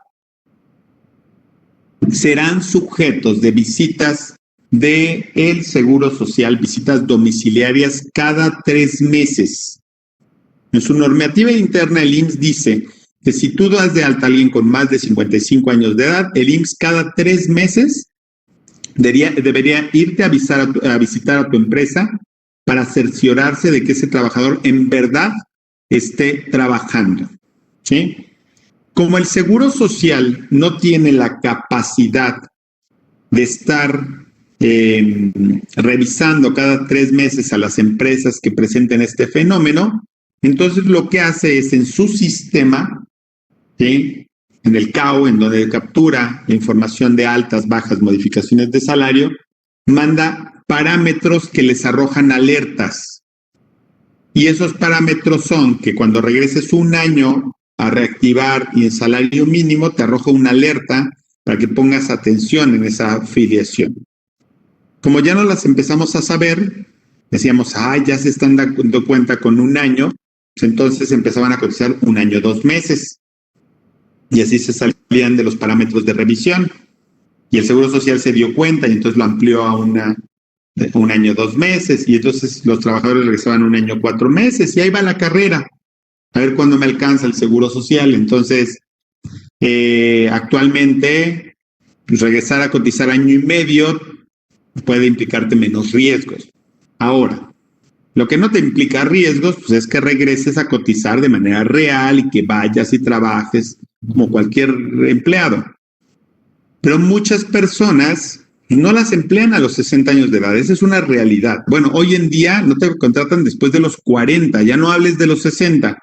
serán sujetos de visitas del Seguro Social, visitas domiciliarias cada 3 meses. En su normativa interna, el IMSS dice que si tú das de alta a alguien con más de 55 años de edad, el IMSS cada 3 meses debería irte a visitar a tu empresa para cerciorarse de que ese trabajador en verdad esté trabajando, ¿sí? Como el Seguro Social no tiene la capacidad de estar revisando cada 3 meses a las empresas que presenten este fenómeno, entonces lo que hace es en su sistema, ¿sí?, en el CAO, en donde captura la información de altas, bajas, modificaciones de salario, manda parámetros que les arrojan alertas. Y esos parámetros son que cuando regreses un año a reactivar y en salario mínimo, te arroja una alerta para que pongas atención en esa afiliación. Como ya no las empezamos a saber, decíamos: ya se están dando cuenta con un año, pues entonces empezaban a cotizar un año, 2 meses. Y así se salían de los parámetros de revisión. Y el Seguro Social se dio cuenta y entonces lo amplió a un año, 2 meses. Y entonces los trabajadores regresaban un año, 4 meses. Y ahí va la carrera. A ver cuándo me alcanza el Seguro Social. Entonces, actualmente, pues, regresar a cotizar año y medio puede implicarte menos riesgos. Ahora, lo que no te implica riesgos, pues es que regreses a cotizar de manera real y que vayas y trabajes como cualquier empleado. Pero muchas personas no las emplean a los 60 años de edad. Esa es una realidad. Bueno, hoy en día no te contratan después de los 40, ya no hables de los 60.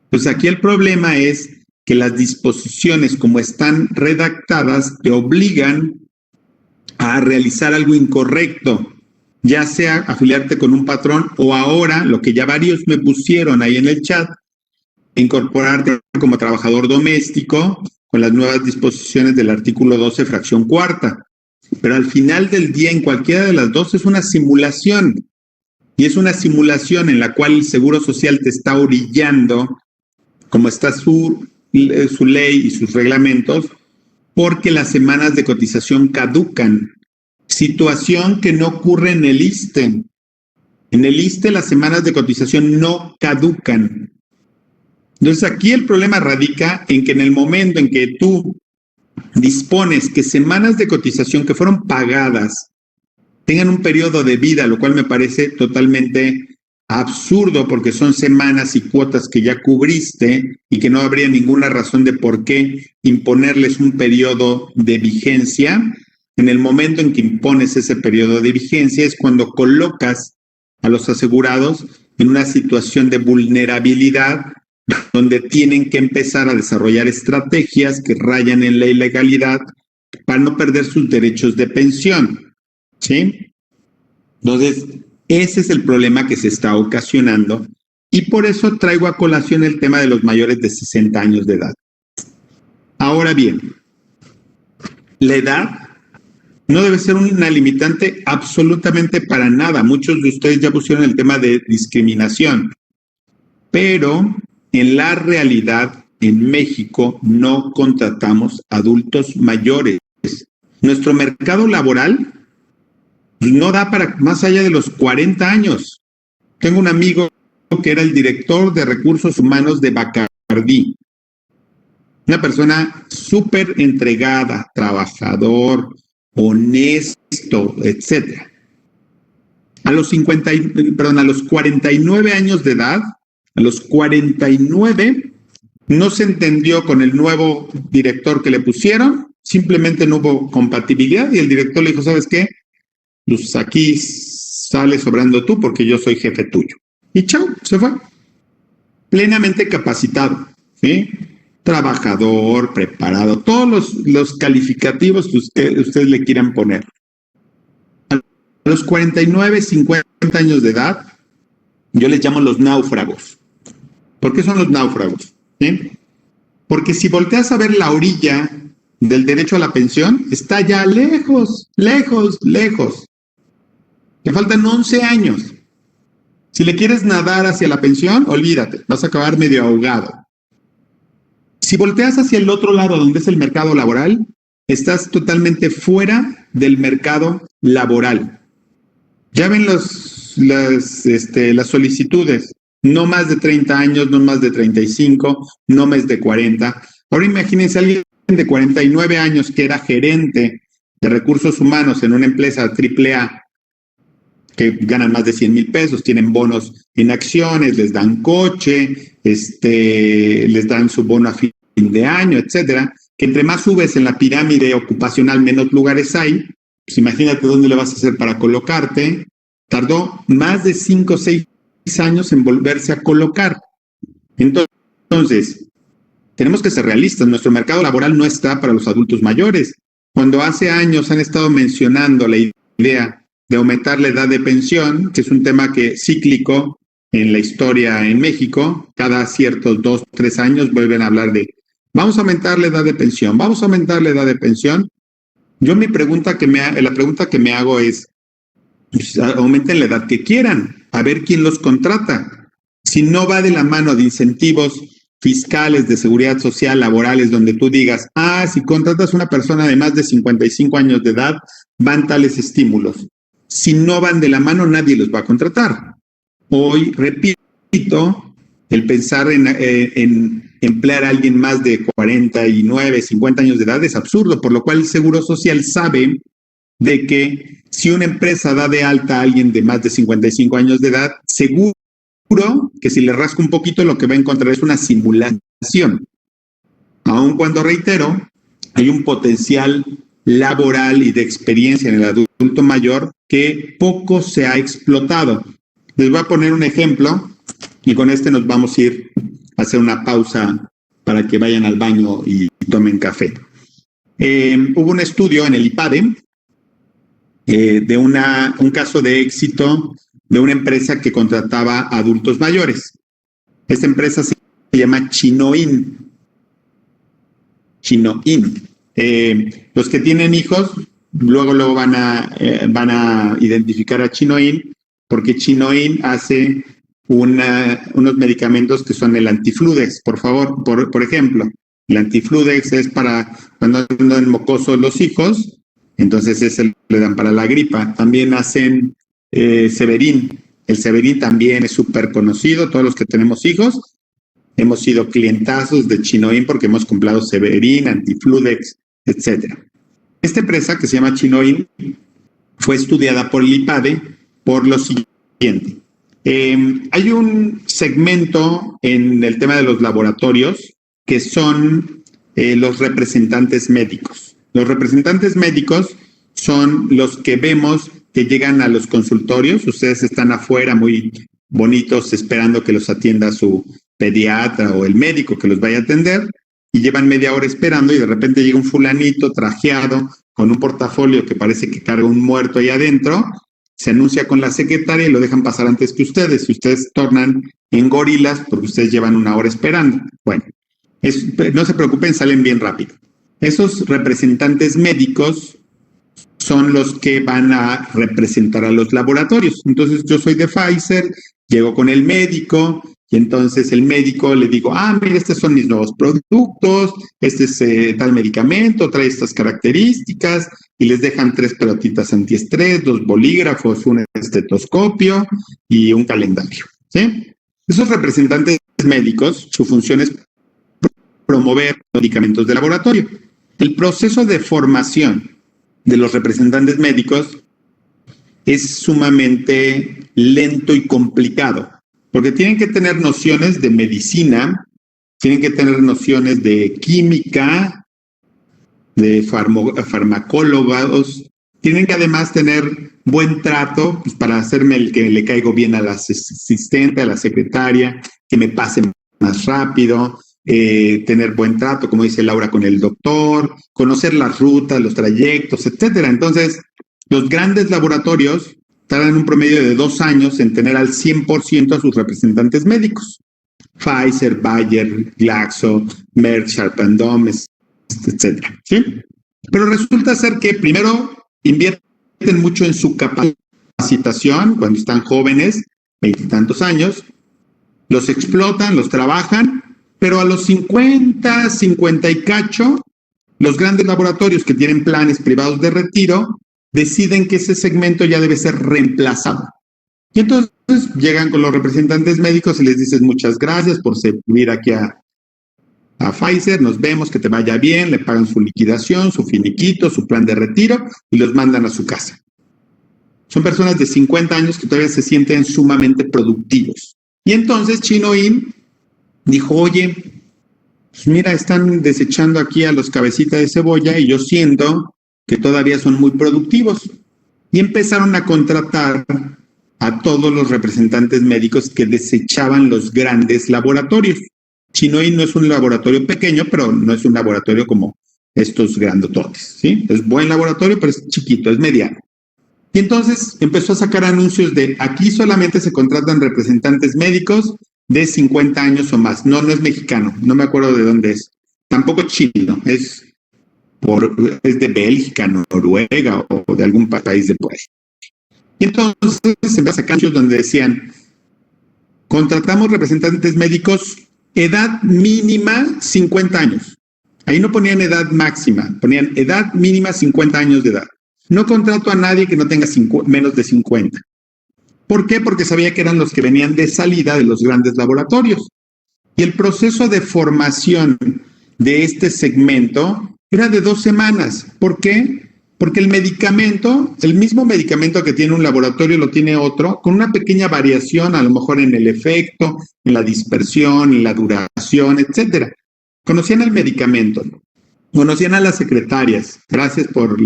Pues aquí el problema es que las disposiciones como están redactadas te obligan a realizar algo incorrecto, ya sea afiliarte con un patrón o ahora, lo que ya varios me pusieron ahí en el chat, incorporarte como trabajador doméstico con las nuevas disposiciones del artículo 12, fracción cuarta. Pero al final del día, en cualquiera de las dos, es una simulación. Y es una simulación en la cual el Seguro Social te está orillando, como está su ley y sus reglamentos, porque las semanas de cotización caducan. Situación que no ocurre en el ISSSTE. En el ISSSTE las semanas de cotización no caducan. Entonces aquí el problema radica en que en el momento en que tú dispones que semanas de cotización que fueron pagadas tengan un periodo de vida, lo cual me parece totalmente absurdo porque son semanas y cuotas que ya cubriste y que no habría ninguna razón de por qué imponerles un periodo de vigencia. En el momento en que impones ese periodo de vigencia es cuando colocas a los asegurados en una situación de vulnerabilidad donde tienen que empezar a desarrollar estrategias que rayan en la ilegalidad para no perder sus derechos de pensión, ¿sí? Entonces, ese es el problema que se está ocasionando y por eso traigo a colación el tema de los mayores de 60 años de edad. Ahora bien, la edad no debe ser una limitante absolutamente para nada. Muchos de ustedes ya pusieron el tema de discriminación, pero en la realidad, en México no contratamos adultos mayores. Nuestro mercado laboral no da para más allá de los 40 años. Tengo un amigo que era el director de recursos humanos de Bacardí. Una persona súper entregada, trabajador, honesto, etc. A los 49 años de edad, a los 49, no se entendió con el nuevo director que le pusieron, simplemente no hubo compatibilidad y el director le dijo, ¿sabes qué? Pues aquí sales sobrando tú porque yo soy jefe tuyo. Y chao, se fue. Plenamente capacitado, ¿sí? Trabajador, preparado, todos los calificativos que ustedes le quieran poner. A los 49, 50 años de edad, yo les llamo los náufragos. ¿Por qué son los náufragos? ¿Sí? Porque si volteas a ver la orilla del derecho a la pensión, está ya lejos, lejos, lejos. Te faltan 11 años. Si le quieres nadar hacia la pensión, olvídate, vas a acabar medio ahogado. Si volteas hacia el otro lado, donde es el mercado laboral, estás totalmente fuera del mercado laboral. Ya ven las solicitudes, no más de 30 años, no más de 35, no más de 40. Ahora imagínense a alguien de 49 años que era gerente de recursos humanos en una empresa AAA, que ganan más de 100,000 pesos, tienen bonos en acciones, les dan coche, les dan su bono a fin de año, etcétera, que entre más subes en la pirámide ocupacional, menos lugares hay. Pues imagínate dónde le vas a hacer para colocarte. Tardó más de 5 o 6 años en volverse a colocar. Entonces, tenemos que ser realistas. Nuestro mercado laboral no está para los adultos mayores. Cuando hace años han estado mencionando la idea de aumentar la edad de pensión, que es un tema que cíclico en la historia en México, cada ciertos 2 o 3 años vuelven a hablar de vamos a aumentar la edad de pensión, vamos a aumentar la edad de pensión. Yo la pregunta que me hago es, pues, aumenten la edad que quieran, a ver quién los contrata. Si no va de la mano de incentivos fiscales, de seguridad social, laborales, donde tú digas, si contratas a una persona de más de 55 años de edad, van tales estímulos. Si no van de la mano, nadie los va a contratar. Hoy, repito, el pensar en emplear a alguien más de 49, 50 años de edad es absurdo, por lo cual el Seguro Social sabe de que si una empresa da de alta a alguien de más de 55 años de edad, seguro que si le rasca un poquito lo que va a encontrar es una simulación. Aun cuando, reitero, hay un potencial laboral y de experiencia en el adulto mayor que poco se ha explotado. Les voy a poner un ejemplo y con este nos vamos a ir a hacer una pausa para que vayan al baño y tomen café. Hubo un estudio en el IPADE de un caso de éxito de una empresa que contrataba a adultos mayores. Esta empresa se llama Chinoin. Los que tienen hijos luego van a identificar a Chinoin porque Chinoin hace unos medicamentos que son el antifludex, por ejemplo. El antifludex es para cuando andan mocosos los hijos, entonces ese le dan para la gripa. También hacen Severin. El Severin también es súper conocido, todos los que tenemos hijos hemos sido clientazos de Chinoin porque hemos comprado Severin, antifludex, etc. Esta empresa que se llama Chinoin fue estudiada por el IPADE por lo siguiente. Hay un segmento en el tema de los laboratorios que son los representantes médicos. Los representantes médicos son los que vemos que llegan a los consultorios. Ustedes están afuera muy bonitos esperando que los atienda su pediatra o el médico que los vaya a atender y llevan media hora esperando y de repente llega un fulanito trajeado con un portafolio que parece que carga un muerto ahí adentro, se anuncia con la secretaria y lo dejan pasar antes que ustedes y ustedes tornan en gorilas porque ustedes llevan una hora esperando. Bueno, no se preocupen, salen bien rápido. Esos representantes médicos son los que van a representar a los laboratorios. Entonces yo soy de Pfizer, llego con el médico y entonces el médico le digo, mira, estos son mis nuevos productos, este es tal medicamento, trae estas características y les dejan 3 pelotitas antiestrés, 2 bolígrafos, un estetoscopio y un calendario, ¿sí? Esos representantes médicos, su función es promover medicamentos de laboratorio. El proceso de formación de los representantes médicos es sumamente lento y complicado, porque tienen que tener nociones de medicina, tienen que tener nociones de química, de farmacólogos, tienen que además tener buen trato pues, para hacerme el que le caigo bien a la asistente, a la secretaria, que me pase más rápido, tener buen trato, como dice Laura, con el doctor, conocer las rutas, los trayectos, etcétera. Entonces, los grandes laboratorios tardan un promedio de 2 años en tener al 100% a sus representantes médicos. Pfizer, Bayer, Glaxo, Merck, Sharp & Dohme, etcétera. ¿Sí? Pero resulta ser que primero invierten mucho en su capacitación cuando están jóvenes, 20 y tantos años, los explotan, los trabajan, pero a los 50, 50 y cacho, los grandes laboratorios que tienen planes privados de retiro deciden que ese segmento ya debe ser reemplazado. Y entonces llegan con los representantes médicos y les dicen muchas gracias por servir aquí a Pfizer, nos vemos, que te vaya bien, le pagan su liquidación, su finiquito, su plan de retiro y los mandan a su casa. Son personas de 50 años que todavía se sienten sumamente productivos. Y entonces Chinoin dijo, oye, pues mira, están desechando aquí a los cabecitas de cebolla y yo siento que todavía son muy productivos. Y empezaron a contratar a todos los representantes médicos que desechaban los grandes laboratorios. Chinoin no es un laboratorio pequeño, pero no es un laboratorio como estos grandototes, ¿sí? Es buen laboratorio, pero es chiquito, es mediano. Y entonces empezó a sacar anuncios de aquí solamente se contratan representantes médicos de 50 años o más. No es mexicano, no me acuerdo de dónde es. Tampoco chino, es de Bélgica, Noruega o de algún país de por ahí. Y entonces se empezó a sacar anuncios donde decían, contratamos representantes médicos, edad mínima 50 años. Ahí no ponían edad máxima, ponían edad mínima 50 años de edad. No contrato a nadie que no tenga menos de 50. ¿Por qué? Porque sabía que eran los que venían de salida de los grandes laboratorios. Y el proceso de formación de este segmento era de 2 semanas. ¿Por qué? Porque el mismo medicamento que tiene un laboratorio lo tiene otro, con una pequeña variación, a lo mejor en el efecto, en la dispersión, en la duración, etcétera. Conocían el medicamento, conocían a las secretarias, gracias por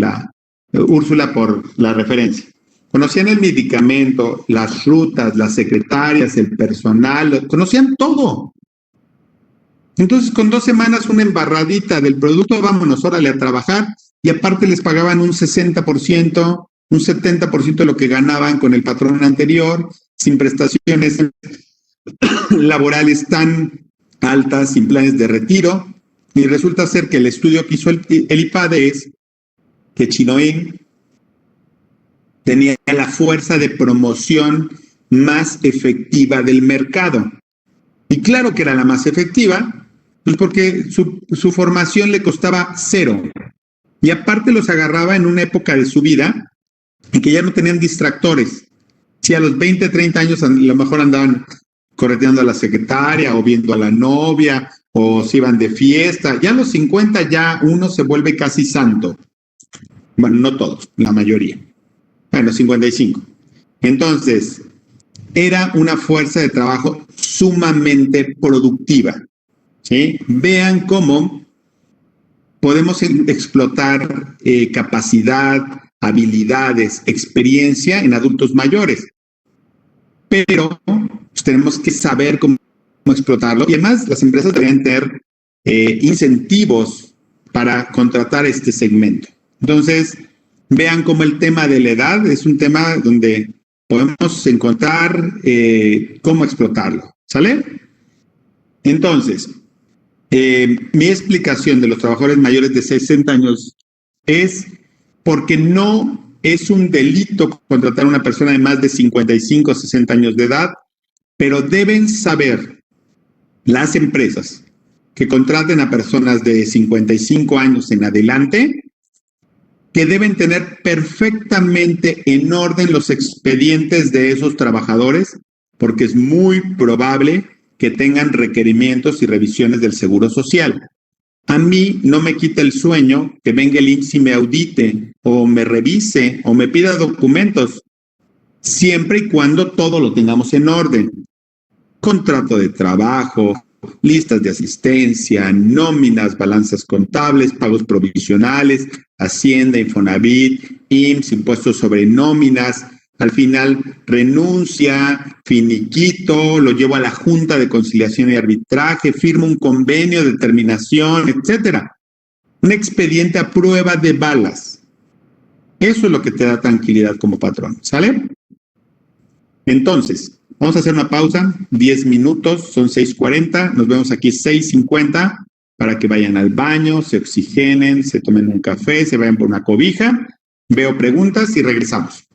Úrsula, por la referencia. Conocían el medicamento, las rutas, las secretarias, el personal, conocían todo. Entonces, con 2 semanas, una embarradita del producto, vámonos, órale a trabajar, y aparte les pagaban un 60%, un 70% de lo que ganaban con el patrón anterior, sin prestaciones laborales tan altas, sin planes de retiro, y resulta ser que el estudio que hizo el IPADE es que Chinoín tenía la fuerza de promoción más efectiva del mercado. Y claro que era la más efectiva, pues porque su formación le costaba 0. Y aparte los agarraba en una época de su vida en que ya no tenían distractores. Si a los 20, 30 años a lo mejor andaban correteando a la secretaria o viendo a la novia o se iban de fiesta, ya a los 50 ya uno se vuelve casi santo. Bueno, no todos, la mayoría. Bueno, 55. Entonces, era una fuerza de trabajo sumamente productiva. ¿Sí? Vean cómo podemos explotar capacidad, habilidades, experiencia en adultos mayores. Pero pues, tenemos que saber cómo explotarlo. Y además, las empresas deberían tener incentivos para contratar este segmento. Entonces, vean cómo el tema de la edad es un tema donde podemos encontrar cómo explotarlo. ¿Sale? Entonces, mi explicación de los trabajadores mayores de 60 años es porque no es un delito contratar a una persona de más de 55 o 60 años de edad, pero deben saber las empresas que contraten a personas de 55 años en adelante que deben tener perfectamente en orden los expedientes de esos trabajadores, porque es muy probable que tengan requerimientos y revisiones del Seguro Social. A mí no me quita el sueño que venga el IMSS y me audite o me revise o me pida documentos, siempre y cuando todo lo tengamos en orden. Contrato de trabajo, listas de asistencia, nóminas, balanzas contables, pagos provisionales, Hacienda, Infonavit, IMSS, impuestos sobre nóminas. Al final, renuncia, finiquito, lo llevo a la Junta de Conciliación y Arbitraje, firmo un convenio de terminación, etcétera. Un expediente a prueba de balas. Eso es lo que te da tranquilidad como patrón, ¿sale? Entonces, vamos a hacer una pausa, 10 minutos, son 6:40, nos vemos aquí 6:50 para que vayan al baño, se oxigenen, se tomen un café, se vayan por una cobija. Veo preguntas y regresamos.